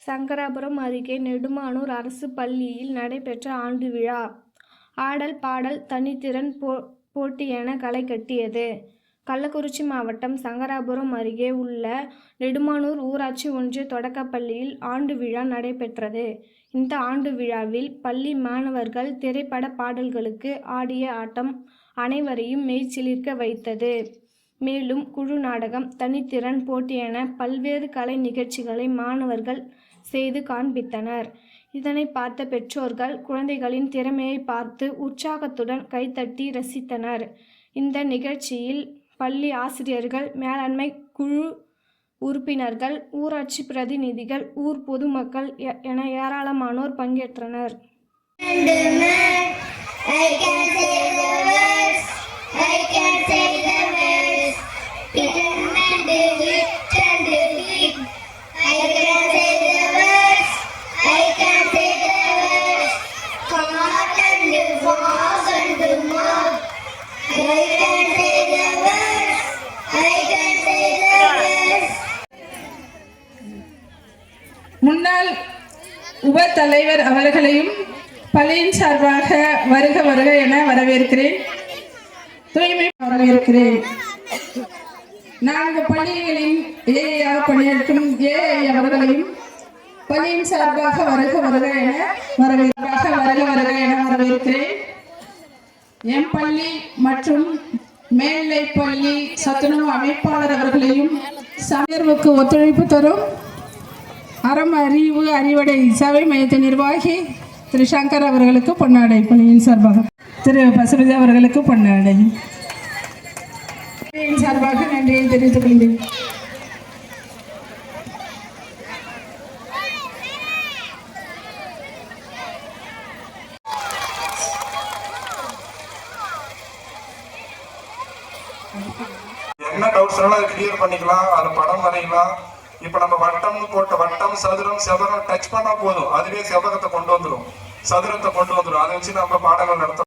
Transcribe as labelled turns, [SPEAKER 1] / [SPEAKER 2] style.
[SPEAKER 1] சங்கராபுரம் அருகே நெடுமானூர் அரசு பள்ளியில் நடைபெற்ற ஆண்டு விழா. ஆடல் பாடல் தனித்திறன் போட்டி என களை கட்டியது. கள்ளக்குறிச்சி மாவட்டம் சங்கராபுரம் அருகே உள்ள நெடுமானூர் ஊராட்சி ஒன்றிய தொடக்கப்பள்ளியில் ஆண்டு விழா நடைபெற்றது. இந்த ஆண்டு விழாவில் பள்ளி மாணவர்கள் திரைப்பட பாடல்களுக்கு ஆடிய ஆட்டம் அனைவரையும் மெய்சிலிர்க்க வைத்தது. மேலும் குழு நாடகம், தனித்திறன் போட்டி என பல்வேறு கலை நிகழ்ச்சிகளை மாணவர்கள் செய்து காண்பித்தனர். இதனை பார்த்த பெற்றோர்கள் குழந்தைகளின் திறமையை பார்த்து உற்சாகத்துடன் கைதட்டி ரசித்தனர். இந்த நிகழ்ச்சியில் பள்ளி ஆசிரியர்கள், மேலாண்மை குழு உறுப்பினர்கள், ஊராட்சி பிரதிநிதிகள், ஊர் பொதுமக்கள் என ஏராளமானோர் பங்கேற்றனர்.
[SPEAKER 2] முன்னாள் உப தலைவர் அவர்களையும் பள்ளியின் சார்பாக வருக வருக என வரவேற்கிறேன். தூய்மை வரவேற்கிறேன். 4 பள்ளிகளின் ஏஐயாக பணியாற்றும் ஏஐ அவர்களையும் பள்ளியின் சார்பாக வருக வருக என வரவேற்கிறேன். எம் பள்ளி மற்றும் மேல்நிலை பள்ளி சத்துணவு அமைப்பாளர் அவர்களையும் சமர்வுக்கு ஒத்துழைப்பு தரும் அறம் அறிவு அறிவடை சபை மையத்தின் நிர்வாகி திரு சங்கர் அவர்களுக்கு பொன்னாடை, பள்ளியின் சார்பாக திரு பசுபதி அவர்களுக்கு பொன்னாடை சார்பாக நன்றியை தெரிவித்துக் கொள்கிறேன்.
[SPEAKER 3] என்ன டவுட்ஸ்னாலும் அதை கிளியர் பண்ணிக்கலாம். அதில் படம் வரையலாம். இப்போ நம்ம வட்டம்னு போட்ட வட்டம், சதுரம், செவ்வகம் டச் பண்ணா போதும், அதுவே செவ்வகத்தை கொண்டு வந்துடும், சதுரத்தை கொண்டு வந்துடும். அதை வச்சு நம்ம பாடங்கள் நடத்த